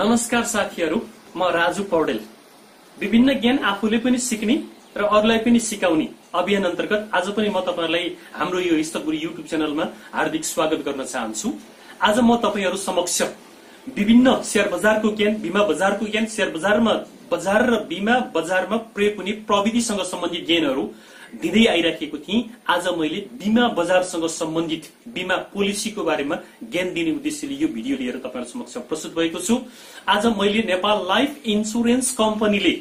नमस्कार साथीहरु, म राजु पौडेल। विभिन्न ज्ञान आफूले पनि सिक्ने र अरूलाई पनि सिकाउने अभियान अन्तर्गत आज पनि म तपाईहरुलाई हाम्रो यो स्तरपुरी युट्युब च्यानलमा हार्दिक स्वागत गर्न चाहन्छु। आज म तपाईहरु समक्ष विभिन्न शेयर बजारको ज्ञान, बीमा बजारको ज्ञान, शेयर बजारमा बजार र बीमा बजारमा प्रयोग हुने प्रविधिसँग सम्बन्धित ज्ञानहरु दिँदै आइराखेको थिएँ। आज मैले बीमा बजारसँग सम्बन्धित बीमा पोलिसीको बारेमा ज्ञान दिने उद्देश्यले यो भिडियो लिएर तपाईहरु समक्ष प्रस्तुत भएको छु। आज मैले नेपाल लाइफ इन्स्योरेन्स कम्पनीले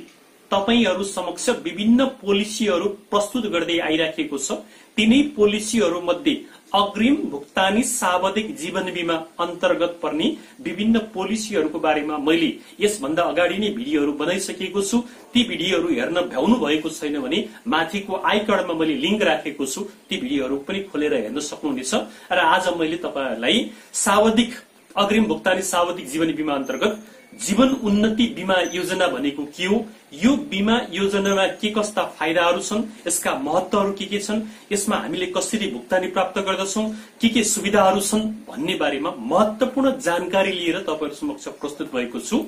तपाईहरु समक्ष विभिन्न पोलिसीहरु प्रस्तुत गर्दै आइराखेको छ। तिनै पोलिसीहरु मध्ये अग्रिम भुक्तानी सावधिक जीवन बीमा अन्तर्गत पर्ने विभिन्न पोलिसीहरुको बारेमा मैले यसभन्दा अगाडि नै भिडियोहरु बनाइसकेको छु। ती भिडियोहरु हेर्न भ्याउनु भएको छैन भने माथिको आई कार्डमा मैले लिंक राखेको छु, ती भिडियोहरु पनि खोलेर हेर्न सक्नुहुनेछ। र आज मैले तपाईहरुलाई सावधिक अग्रिम भुक्तानी सावधिक जीवन बीमा अन्तर्गत जीवन उन्नति बीमा योजना भनेको के हो, यो बीमा योजनामा के कस्ता फाइदाहरु छन्, यसका महत्वहरु के छन्, यसमा हामीले कसरी भुक्तानी प्राप्त गर्दछौं, के सुविधाहरु छन् भन्ने बारेमा महत्त्वपूर्ण जानकारी लिएर तपाईहरु समक्ष प्रस्तुत भएको छु।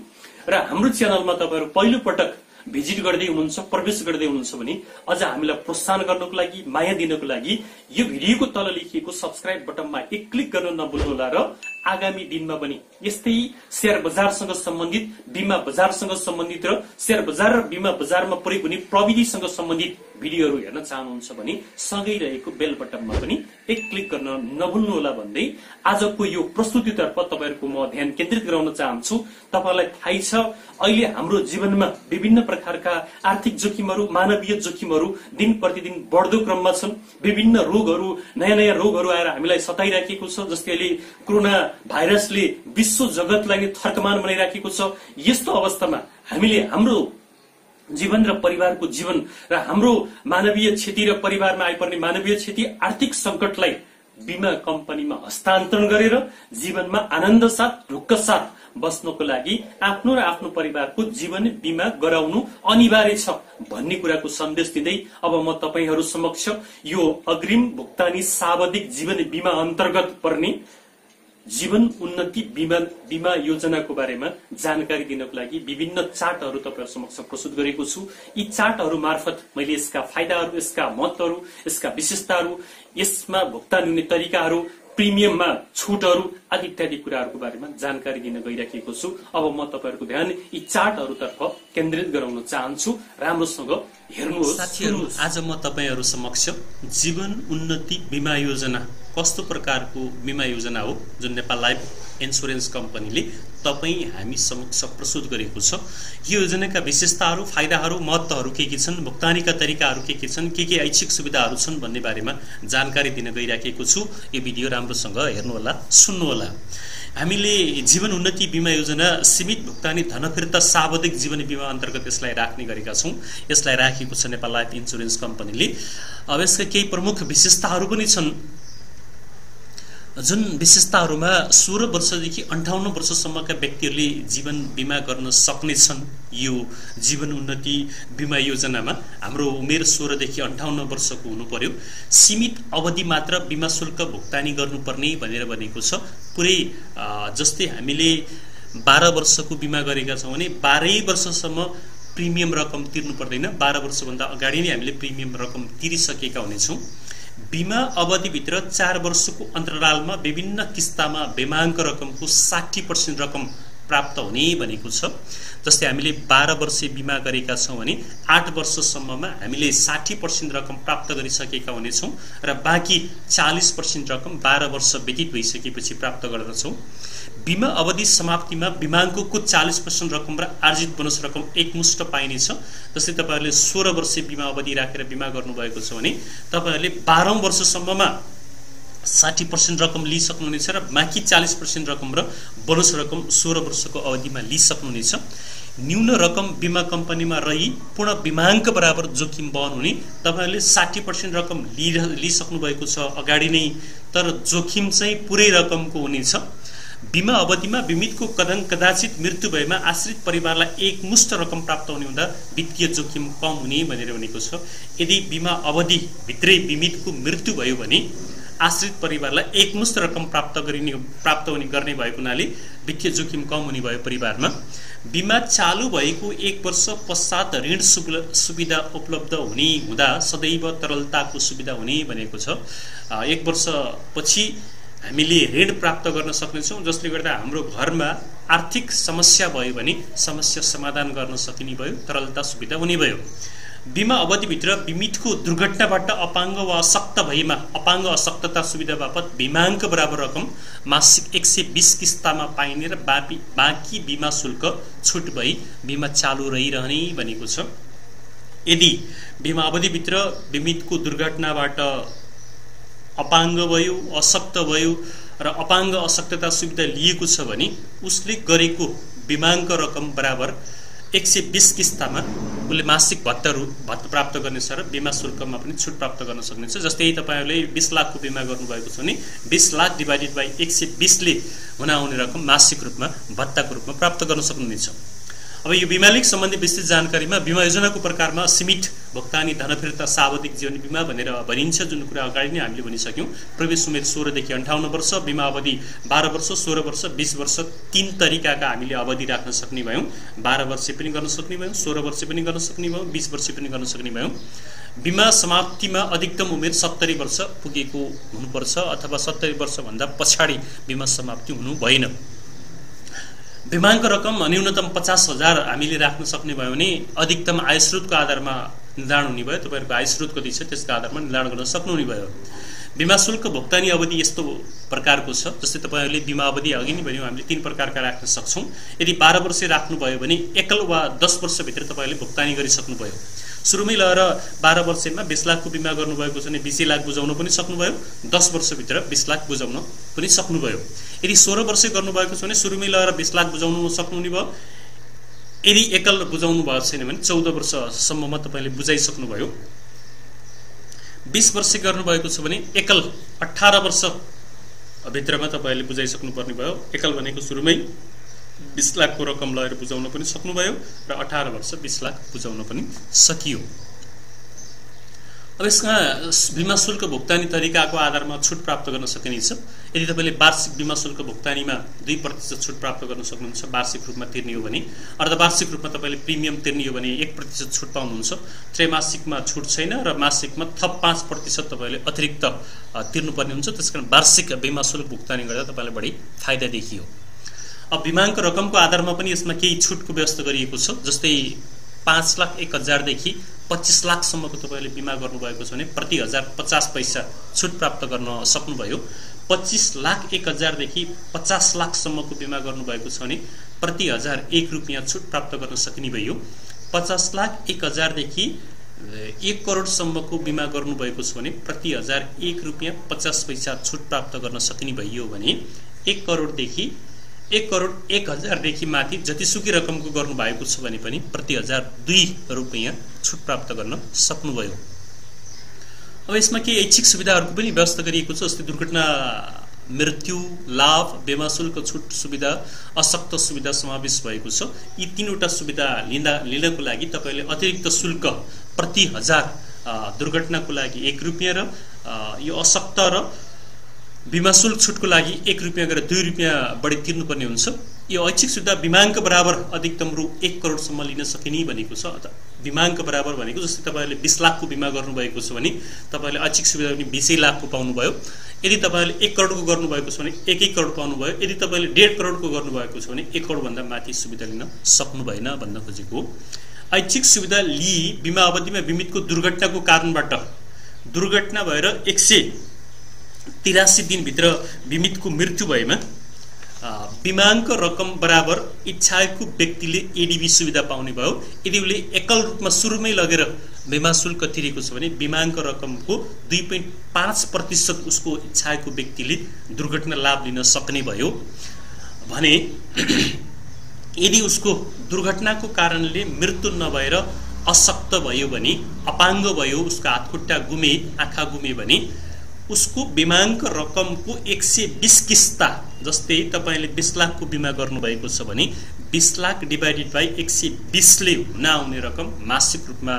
र हाम्रो च्यानलमा तपाईहरु पहिलो पटक भिजिट गर्दै हुनुहुन्छ, प्रवेश गर्दै हुनुहुन्छ भने अझ हामीलाई प्रोत्साहन गर्नको लागि, माया दिनको लागि यो भिडियोको तल लेखिएको सब्स्क्राइब बटनमा एक क्लिक गर्न नभुल्नुहोला र आगामी दिनमा पनि यस्तै शेयर बजारसँग सम्बन्धित, बीमा बजारसँग सम्बन्धित र शेयर बजार र बीमा बजारमा प्रयोग हुने प्रविधिसँग सम्बन्धित भिडियोहरु हेर्न चाहनुहुन्छ भने सँगै रहेको बेल बटनमा पनि एक क्लिक गर्न नभुल्नुहोला भन्दै आजको यो प्रस्तुतितर्फ तपाईहरुको म ध्यान केन्द्रित गराउन चाहन्छु। तपाईहरुलाई थाहै छ अहिले हाम्रो जीवनमा विभिन्न प्रकारका आर्थिक जोखिमहरु, मानवीय जोखिमहरु दिन प्रतिदिन बढ्दो क्रममा छन्। विभिन्न रोगहरु, नयाँ रोगहरु आएर हामीलाई सताइराखेको छ। जस्तै अहिले कोरोना भाइरसले विश्व जगतलाई नै थर्कमान बनाइराखेको छ। यस्तो अवस्थामा हामीले हाम्रो जीवन र परिवारको जीवन र हाम्रो मानवीय क्षति र परिवारमा आइपर्ने मानवीय क्षति, आर्थिक संकटलाई बीमा कम्पनीमा हस्तान्तरण गरेर जीवनमा आनन्द साथ, ढुक्क साथ बस्नको लागि आफ्नो र आफ्नो परिवारको जीवन बीमा गराउनु अनिवार्य छ भन्ने कुराको सन्देश दिँदै अब म तपाईहरु समक्ष यो अग्रिम भुक्तानी सावधिक जीवन बीमा अन्तर्गत पर्ने जीवन उन्नति बीमा योजनाको बारेमा जानकारी दिनको लागि विभिन्न चार्टहरु तपाईहरु समक्ष प्रस्तुत गरेको छु। यी चार्टहरु मार्फत मैले यसका फाइदाहरु, यसका महत्वहरु, यसका विशेषताहरु, यसमा भुक्तानी हुने तरिकाहरु, प्रिमियममा छुटहरु आदि इत्यादि कुराहरुको बारेमा जानकारी दिन गइराखेको छु। अब म तपाईहरुको ध्यान यी चार्टहरुतर्फ केन्द्रित गराउन चाहन्छु। राम्रोसँग हेर्नुहोस् साथीहरु। आज म तपाईहरु समक्ष जीवन उन्नति बीमा योजना कस्तो प्रकारको बीमा योजना हो जुन नेपाल लाइफ इन्स्योरेन्स कम्पनीले हामी समक्ष प्रस्तुत गरेको छ। यो योजनाका विशेषताहरु, फाइदाहरु, महत्वहरु के छन्, भुक्तानीका तरिकाहरु के छन्, के ऐच्छिक सुविधाहरु छन् भन्ने बारेमा जानकारी दिन गइराखेको छु। यो भिडियो राम्रोसँग हेर्नुहोला, सुन्नुहोला। हामीले जीवन उन्नति बीमा योजना सीमित भुक्तानी धनफिर्ता सावधिक जीवन बीमा अन्तर्गत यसलाई राख्ने गरेका छौं। यसलाई राखेको छ नेपाल लाइफ इन्स्योरेन्स कम्पनीले। अब यसका केही प्रमुख विशेषताहरु पनि छन् जुन विशेषताहरुमा 16 वर्षदेखि 58 वर्षसम्मका व्यक्तिहरूले जीवन बीमा गर्न सक्नेछन्। यो जीवन उन्नति बीमा योजनामा हाम्रो उमेर 16 देखि 58 वर्षको हुनु पर्यो। सीमित अवधि मात्र बीमा शुल्क भुक्तानी गर्नुपर्ने भनेर भनेको छ। पुरै जस्तै हामीले 12 वर्षको बीमा गरेका छौं भने 12 वर्षसम्म प्रिमियम रकम तिर्नु पर्दैन। 12 वर्षभन्दा अगाडि नै हामीले प्रिमियम रकम तिरिसकेका हुनेछौं। बीमा अवधिभित्र 4 वर्षको अन्तरालमा विभिन्न किस्तामा बेमाङ्क रकमको 60% रकम प्राप्त हुने भनेको छ। जस्तै हामीले 12 वर्ष बीमा गरेका छौं भने 8 वर्षसम्ममा हामीले 60% रकम प्राप्त गरिसकेका हुनेछौं र बाँकी 40% रकम 12 वर्ष व्यतीत भइसकेपछि प्राप्त गर्दछौं। बीमा अवधि समाप्तिमा बीमाङ्कको 40% रकम र आर्जित बोनस रकम एकमुष्ट पाइनेछ। जस्तै तपाईहरुले 16 वर्ष बीमा अवधि राखेर बीमा गर्नुभएको छ भने तपाईहरुले 12औं वर्षसम्ममा 60% रकम लिइसक्नुहुनेछ र बाँकी 40% रकम र बोनस रकम 16 वर्षको अवधिमा लिइसक्नुहुनेछ। न्यून रकम बीमा कम्पनीमा रही पूर्ण बीमाङ्क बराबर जोखिम वहन हुने। तपाईहरुले 60% रकम लिइसक्नु भएको छ अगाडि नै, तर जोखिम चाहिँ पुरै रकमको हुनेछ। बीमा अवधिमा बिमितको कदाचित मृत्यु भएमा आश्रित परिवारलाई एकमुष्ट रकम प्राप्त हुने हुँदा वित्तीय जोखिम कम हुने भनेर भनेको छ। यदि बीमा अवधि भित्रै बिमितको मृत्यु भयो भने आश्रित परिवारलाई एकमुष्ट रकम प्राप्त गर्ने भएको हुनाले वित्तीय जोखिम कम हुने भयो परिवारमा। बीमा चालू भएको 1 वर्ष पश्चात ऋण सुविधा उपलब्ध हुँदा सदैव तरलताको सुविधा हुने भनेको छ। 1 वर्षपछि हामीले ऋण प्राप्त गर्न सक्नेछौँ, जसले गर्दा हाम्रो घरमा आर्थिक समस्या भयो भने समस्या समाधान गर्न सकिने भयो, तरलता सुविधा हुने भयो। बीमा अवधिभित्र बीमितको दुर्घटनाबाट अपाङ्ग वा अशक्त भएमा अपाङ्ग अशक्तता सुविधा बापत बीमाङ्क बराबर रकम मासिक 120 किस्तामा पाइने र बाँकी बीमा शुल्क छुट भई बीमा चालू रहिरहने भनेको छ। यदि बीमा अवधिभित्र बीमितको दुर्घटनाबाट अपाङ्ग भयो, अशक्त भयो र अपाङ्ग अशक्तता सुविधा लिएको छ भने उसले गरेको बीमाङ्क रकम बराबर 120 किस्तामा उसले मासिक भत्ता प्राप्त गर्नेछ र बीमा शुल्कमा पनि छुट प्राप्त गर्न सक्नेछ। जस्तै तपाईँहरूले 20 लाखको बीमा गर्नुभएको छ भने 20 लाख डिभाइडेड बाई 120 ले हुन आउने रकम मासिक रूपमा भत्ताको रूपमा प्राप्त गर्न सक्नुहुनेछ। अब यो बीमालिक सम्बन्धी विस्तृत जानकारीमा बीमा योजनाको प्रकारमा सीमित भुक्तानी धनफिर्ता सावधिक जीवन बीमा भनेर भनिन्छ, जुन कुरा अगाडि नै हामीले भनिसक्यौँ। प्रवेश उमेर 16 देखि 58 वर्ष, बीमा अवधि 12 वर्ष, 16 वर्ष, 20 वर्ष, 3 तरिकाका हामीले अवधि राख्न सक्ने भयौँ। 12 वर्ष पनि गर्न सक्ने भयौँ, 16 वर्ष पनि गर्न सक्ने भयौँ, 20 वर्ष पनि गर्न सक्ने भयौँ। बीमा समाप्तिमा अधिकतम उमेर 70 वर्ष पुगेको हुनुपर्छ अथवा 70 वर्षभन्दा पछाडि बीमा समाप्ति हुनु भएन। बीमाङ्क रकम न्यूनतम 50,000 हामीले राख्न सक्ने भयो भने अधिकतम आय स्रोतको आधारमा निर्धारण हुने भयो। तपाईँहरूको आय स्रोत कति छ त्यसको आधारमा निर्धारण गर्न सक्नुहुने भयो। बीमा शुल्क भुक्तानी अवधि यस्तो प्रकारको छ, जस्तै तपाईँहरूले बीमा अवधि अघि नै भन्यौँ हामीले 3 प्रकारका राख्न सक्छौँ। यदि 12 वर्ष राख्नुभयो भने एकल वा 10 वर्षभित्र तपाईँहरूले भुक्तानी गरिसक्नुभयो। सुरुमै लगाएर 12 वर्षमा 20 लाखको बीमा गर्नुभएको छ भने 20 लाख बुझाउन पनि सक्नुभयो, 10 वर्षभित्र 20 लाख बुझाउन पनि सक्नुभयो। यदि 16 वर्ष गर्नुभएको छ भने सुरुमै लगाएर 20 लाख बुझाउन सक्नुहुने भयो। यदि एकल बुझाउनु भएको छैन भने 14 वर्षसम्ममा तपाईँले बुझाइसक्नुभयो। 20 वर्ष गर्नुभएको छ भने एकल 18 वर्ष भित्रमा तपाईँले बुझाइसक्नु पर्ने भयो। एकल भनेको सुरुमै 20 लाखको रकम लगेर बुझाउन पनि सक्नुभयो र 18 वर्ष 20 लाख बुझाउन पनि सकियो। अब यसमा बीमा शुल्क भुक्तानी तरिकाको आधारमा छुट प्राप्त गर्न सकिनेछ। यदि तपाईँले वार्षिक बीमा शुल्क भुक्तानीमा 2% छुट प्राप्त गर्न सक्नुहुन्छ वार्षिक रूपमा तिर्ने हो भने, अर्धवार्षिक रूपमा तपाईँले प्रिमियम तिर्ने हो भने 1% छुट पाउनुहुन्छ। त्रैमासिकमा छुट छैन र मासिकमा थप 5% तपाईँले अतिरिक्त तिर्नुपर्ने हुन्छ। त्यसकारण वार्षिक बीमा शुल्क भुक्तानी गर्दा तपाईँलाई बढी फाइदा देखियो। अब बीमाङ्क रकमको आधारमा पनि यसमा केही छुटको व्यवस्था गरिएको छ। जस्तै 5,01,000 देखि 25 लाखसम्मको तपाईँले बीमा गर्नुभएको छ भने प्रति 1050 पैसा छुट प्राप्त गर्न सक्नुभयो। 25,01,000 देखि 50 लाखसम्मको बीमा गर्नुभएको छ भने प्रति 1001 रुपियाँ छुट प्राप्त गर्न सकिने भयो। 50,01,000 देखि 1 करोडसम्मको बीमा गर्नुभएको छ भने प्रति 1001 रुपियाँ 50 पैसा छुट प्राप्त गर्न सकिने भयो भने 1 करोडदेखि 1,01,000 देखि माथि जतिसुकै रकमको गर्नुभएको छ भने पनि प्रति 1002 रुपियाँ छुट प्राप्त गर्न सक्नुभयो। अब यसमा केही ऐच्छिक सुविधाहरूको पनि व्यवस्था गरिएको छ। जस्तै दुर्घटना, मृत्यु, लाभ, बीमा शुल्क छुट सुविधा, अशक्त सुविधा समावेश भएको छ। यी 3वटा सुविधा लिनको लागि तपाईँले अतिरिक्त शुल्क प्रति 1000 दुर्घटनाको लागि 1 रुपियाँ र यो अशक्त र बीमा शुल्क छुटको लागि 1 रुपियाँ गरेर 2 रुपियाँ बढी तिर्नुपर्ने हुन्छ। यो ऐच्छिक सुविधा बीमाङ्क बराबर अधिकतम रु 1 करोडसम्म लिन सकिने भनेको छ। बीमाङ्क बराबर भनेको जस्तै तपाईँले 20 लाखको बीमा गर्नुभएको छ भने तपाईँले ऐच्छिक सुविधा पनि 20 लाखको पाउनुभयो। यदि तपाईँले 1 करोडको गर्नुभएको छ भने 1 करोड पाउनुभयो। यदि तपाईँले 1.5 करोडको गर्नुभएको छ भने 1 करोडभन्दा माथि सुविधा लिन सक्नु भएन भन्न खोजेको। ऐच्छिक सुविधा लिई बीमा अवधिमा बीमितको दुर्घटनाको कारणबाट दुर्घटना भएर 183 दिनभित्र बीमितको मृत्यु भएमा बीमाङ्क रकम बराबर इच्छाको व्यक्तिले एडीबी सुविधा पाउने भयो। यदि उसले एकल रूपमा सुरुमै लगेर बीमा शुल्क तिरेको छ भने बीमाङ्क रकमको 2.5% उसको इच्छाको व्यक्तिले दुर्घटना लाभ लिन सक्ने भयो भने यदि उसको दुर्घटनाको कारणले मृत्यु नभएर अशक्त भयो भने, अपाङ्ग भयो, उसको हातखुट्टा गुमे, आँखा गुमे भने उसको बीमाङ्क रकमको 120 किस्ता, जस्तै तपाईले 20 लाखको बीमा गर्नुभएको छ भने 20 लाख डिभाइडेड बाई 120 ले हुन आउने रकम मासिक रूपमा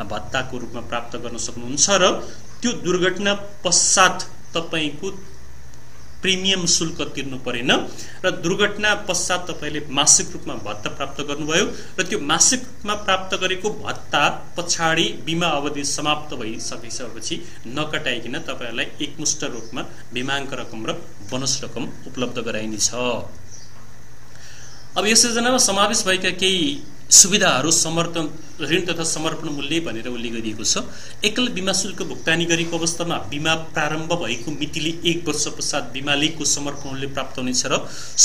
भत्ताको रूपमा प्राप्त गर्न सक्नुहुन्छ र त्यो दुर्घटना पश्चात तपाईको प्रिमियम शुल्क तिर्नु परेन र दुर्घटना पश्चात तपाईले मासिक रूपमा भत्ता प्राप्त गर्नुभयो र त्यो मासिक रूपमा प्राप्त गरेको भत्ता पछाडी बीमा अवधि समाप्त भइसकेपछि नकटाइकिन तपाईहरुलाई एकमुष्ट रूपमा बीमाङ्क रकम र बोनस रकम उपलब्ध गराइनेछ। अब यस योजनामा समावेश भएका केही सुविधाहरू समर्थन ऋण तथा समर्पण मूल्य भनेर उल्लेख गरिएको छ। एकल बीमा शुल्क भुक्तानी गरेको अवस्थामा बीमा प्रारम्भ भएको मितिले 1 वर्ष पश्चात बीमालीको समर्पण मूल्य प्राप्त हुनेछ र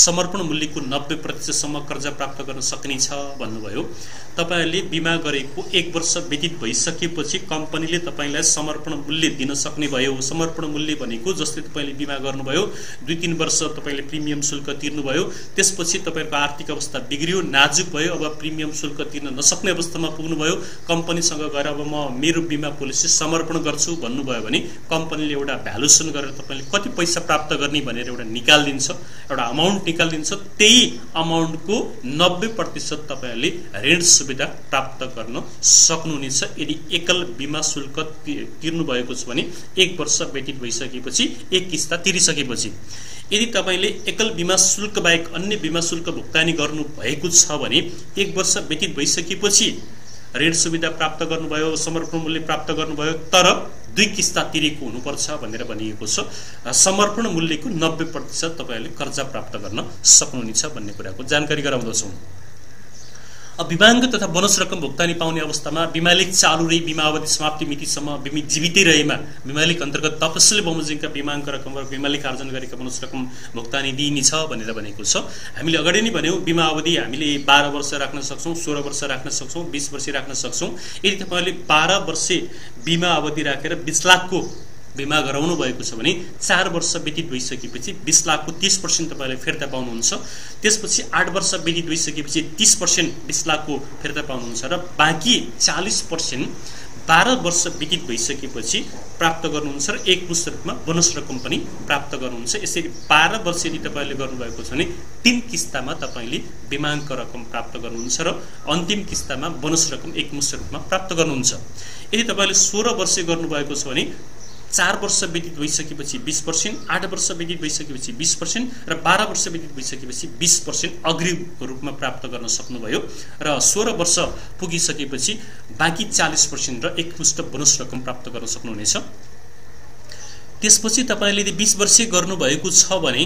समर्पण मूल्यको 90% सम्म कर्जा प्राप्त गर्न सकिनेछ भन्नुभयो। तपाईहरुले बीमा गरेको 1 वर्ष व्यतीत भइसकेपछि कम्पनीले तपाईलाई समर्पण मूल्य दिन सक्ने भयो। समर्पण मूल्य भनेको जस्तै तपाईले बीमा गर्नुभयो 2-3 वर्ष तपाईले प्रिमियम शुल्क तिर्नुभयो, त्यसपछि तपाईहरुको आर्थिक अवस्था बिग्रियो, नाजुक भयो, अब प्रिमियम शुल्क तिर्न नसक्ने अवस्थामा पुग्नुभयो, कम्पनीसँग गएर अब म मेरो बीमा पोलिसी समर्पण गर्छु भन्नुभयो भने कम्पनीले एउटा भ्यालुएसन गरेर तपाईले कति पैसा प्राप्त गर्ने भनेर एउटा निकाल्दिन्छ, एउटा अमाउन्ट निकाल्दिन्छ। त्यही अमाउन्टको 90% तपाईहरुले ऋण सुविधा प्राप्त गर्न सक्नुहुनेछ यदि एकल बीमा शुल्क तिर्नु भएको छ भने 1 वर्ष व्यतीत भइसकेपछि एक किस्ता तिरिसकेपछि। यदि तपाईले एकल बीमा शुल्क बाहेक अन्य बीमा शुल्क भुक्तानी गर्नु भएको छ भने 1 वर्ष व्यतीत भइसकेपछि ऋण सुविधा प्राप्त गर्नुभयो, समर्पण मूल्य प्राप्त गर्नुभयो, तर 2 किस्ता तिरेको हुनुपर्छ भनेर भनिएको छ। समर्पण मूल्यको 90% तपाईहरुले कर्जा प्राप्त गर्न सक्नुहुनेछ भन्ने कुराको जानकारी गराउँदछौं। अब बीमाङ्क तथा बोनस रकम भुक्तानी पाउने अवस्थामा बीमालिक चालू रही बीमा अवधि समाप्ति मितिसम्म बिमित जीवितै रहेमा बीमालिक अन्तर्गत तपसिल बमोजिमका बीमाङ्क रकम र बीमालिक आर्जन गरेका बोनस रकम भुक्तानी दिइनेछ भनेर भनेको छ। हामीले अगाडि नै भन्यौ बीमा अवधि हामीले 12 वर्ष राख्न सक्छौं, 16 वर्ष राख्न सक्छौं, 20 वर्ष राख्न सक्छौं। यदि तपाईले 12 वर्ष बीमा अवधि राखेर 20 लाखको बीमा गराउनु भएको छ भने 4 वर्ष व्यतीत भइसकेपछि 20 लाखको 30% तपाईले फिर्ता पाउनुहुन्छ। त्यसपछि 8 वर्ष व्यतीत भइसकेपछि 30% 20 लाखको फिर्ता पाउनुहुन्छ र बाँकी 40% 12 वर्ष व्यतीत भइसकेपछि प्राप्त गर्नुहुन्छ र एकमुष्ट रूपमा बोनस रकम पनि प्राप्त गर्नुहुन्छ। यसरी 12 वर्ष यदि तपाईले गर्नुभएको छ भने 3 किस्तामा तपाईले बीमाङ्क रकम प्राप्त गर्नुहुन्छ र अन्तिम किस्तामा बोनस रकम एकमुष्ट रूपमा प्राप्त गर्नुहुन्छ। यदि तपाईले 16 वर्ष गर्नुभएको छ भने 4 वर्ष व्यतीत भइसकेपछि 20%, 8 वर्ष व्यतीत भइसकेपछि 20% र 12 वर्ष व्यतीत भइसकेपछि 20% अग्रिम रूपमा प्राप्त गर्न सक्नुभयो र 16 वर्ष पुगिसकेपछि बाँकी 40% र एकमुष्ट बोनस रकम प्राप्त गर्न सक्नुहुनेछ। त्यसपछि तपाईले यदि 20 वर्ष गर्नुभएको छ भने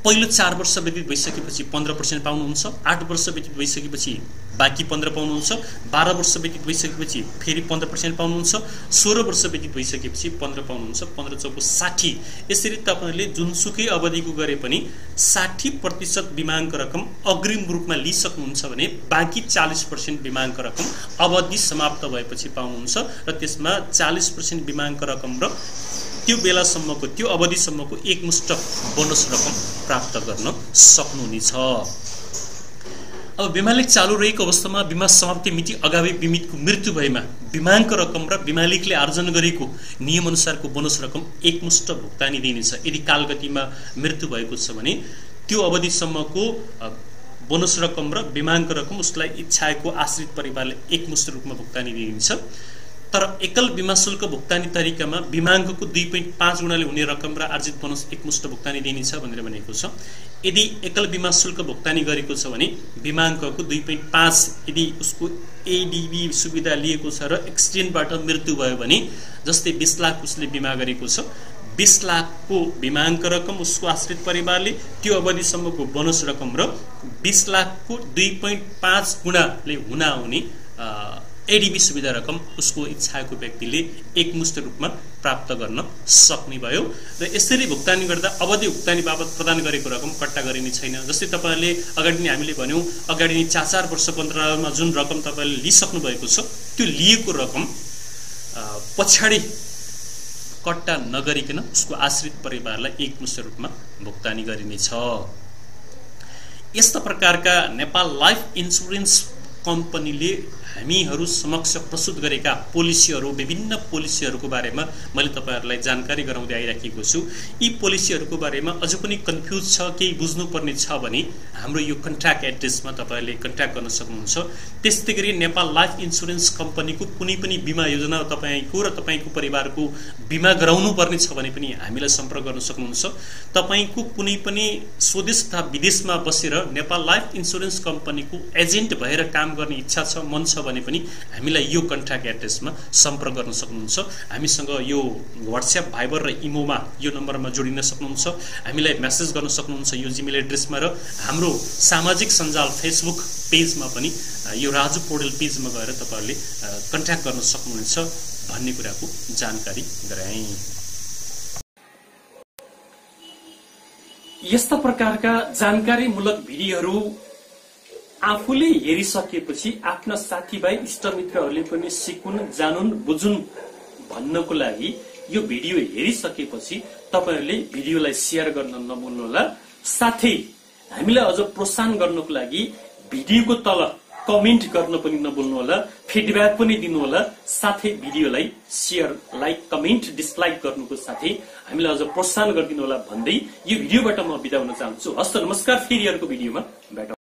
पहिलो 4 वर्ष व्यतीत भइसकेपछि 15% पाउनुहुन्छ, 8 वर्ष व्यतीत भइसकेपछि बाँकी 15 पाउनुहुन्छ, 12 वर्ष व्यतीत भइसकेपछि फेरि 15% पाउनुहुन्छ, 16 वर्ष व्यतीत भइसकेपछि 15 पाउनुहुन्छ, 15 चौको 60। यसरी तपाईले जुनसुकै अवधिको गरे पनि 60% बीमाङ्क रकम अग्रिम रूपमा लिइसक्नुहुन्छ भने बाँकी 40% बीमाङ्क रकम अवधि समाप्त भएपछि पाउनुहुन्छ र त्यसमा 40% बीमाङ्क रकम र त्यो बेलासम्मको त्यो अवधिसम्मको एकमुष्ट बोनस रकम प्राप्त गर्न सक्नुहुनेछ। अब बीमालिक चालू रहेको अवस्थामा बीमा समाप्ति मिति अगावै बीमितको मृत्यु भएमा बीमाङ्क रकम र बीमालिकले आर्जन गरेको नियमअनुसारको बोनस रकम एकमुष्ट भुक्तानी दिइनेछ। यदि कालगतिमा मृत्यु भएको छ भने त्यो अवधिसम्मको बोनस रकम र बीमाङ्क रकम उसलाई इच्छाएको आश्रित परिवारले एकमुष्ट रूपमा भुक्तानी दिइनेछ। तर एकल बीमा शुल्क भुक्तानी तरिकामा बीमाङ्कको 2.5 गुणाले हुने रकम र आर्जित बोनस एकमुष्ट भुक्तानी दिइनेछ भनेर भनेको छ। यदि एकल बीमा शुल्क भुक्तानी गरेको छ भने बीमाङ्कको 2.5 यदि उसको एडीबी सुविधा लिएको छ र एक्सिडेन्टबाट मृत्यु भयो भने जस्तै 20 लाख उसले बीमा गरेको छ, 20 लाखको बीमाङ्क रकम उसको आश्रित परिवारले त्यो अवधिसम्मको बोनस रकम र 20 लाखको 2.5 गुणाले हुने एडीबी सुविधा रकम उसको इच्छाको व्यक्तिले एकमुष्ट रूपमा प्राप्त गर्न सक्ने भयो र यसरी भुक्तानी गर्दा अवधि भुक्तानी बाबत प्रदान गरेको रकम कट्टा गरिने छैन। जस्तै तपाईहरुले अगाडि नै हामीले भन्यौ अगाडि नै 4 वर्ष 15 मा जुन रकम तपाईले लिइसक्नु भएको छ त्यो लिएको रकम पछाडी कट्टा नगरिकन उसको आश्रित परिवारलाई एकमुष्ट रूपमा भुक्तानी गरिनेछ। यस्ता प्रकारका नेपाल लाइफ इन्स्योरेन्स कम्पनीले हामीहरू समक्ष प्रस्तुत गरेका पोलिसीहरू, विभिन्न पोलिसीहरूको बारेमा मैले तपाईहरुलाई जानकारी गराउँदै आइराखेको छु। यी पोलिसीहरूको बारेमा अझ पनि कन्फ्युज छ, केही बुझ्नुपर्ने छ भने हाम्रो यो कन्ट्याक्ट एड्रेसमा तपाईहरुले कन्ट्याक्ट गर्न सक्नुहुन्छ। त्यस्तै गरी नेपाल लाइफ इन्स्योरेन्स कम्पनीको कुनै पनि बीमा योजना तपाईको र तपाईको परिवारको बीमा गराउनु पर्ने छ भने पनि हामीलाई सम्पर्क गर्न सक्नुहुन्छ। तपाईको कुनै पनि स्वदेश तथा विदेशमा बसेर नेपाल लाइफ इन्स्योरेन्स कम्पनीको एजेन्ट भएर काम गर्ने इच्छा छ, मन छ भने पनि हामीलाई यो कन्ट्याक्ट एड्रेसमा सम्पर्क गर्न सक्नुहुन्छ। हामीसँग यो व्हाट्सएप, भाइबर र इमोमा यो नम्बरमा जोडिन सक्नुहुन्छ। हामीलाई मेसेज गर्न सक्नुहुन्छ यो जिमेल एड्रेसमा र हाम्रो सामाजिक सञ्जाल फेसबुक पेजमा पनि यो राजु पौडेल पेजमा गएर तपाईहरुले कन्ट्याक्ट गर्न सक्नुहुन्छ भन्ने कुराको जानकारी गराएँ। यस्ता प्रकारका जानकारीमूलक भिडियोहरू आफूले हेरिसकेपछि आफ्ना साथीभाइ इष्टमित्रहरूले पनि सिकुन्, जानुन्, बुझुन् भन्नको लागि यो भिडियो हेरिसकेपछि तपाईहरुले भिडियोलाई शेयर गर्न नभुल्नुहोला। साथै हामीलाई अझ प्रोत्साहन गर्नको लागि भिडियोको तल कमेन्ट गर्न पनि नभुल्नुहोला, फिडब्याक पनि दिनुहोला। साथै भिडियोलाई शेयर, लाइक, कमेन्ट, डिसलाइक गर्नुको साथै हामीलाई अझ प्रोत्साहन गरिदिनुहोला भन्दै यो भिडियोबाट म बिदा हुन चाहन्छु। हस्त नमस्कार, फेरि अर्को भिडियोमा भेटौँ।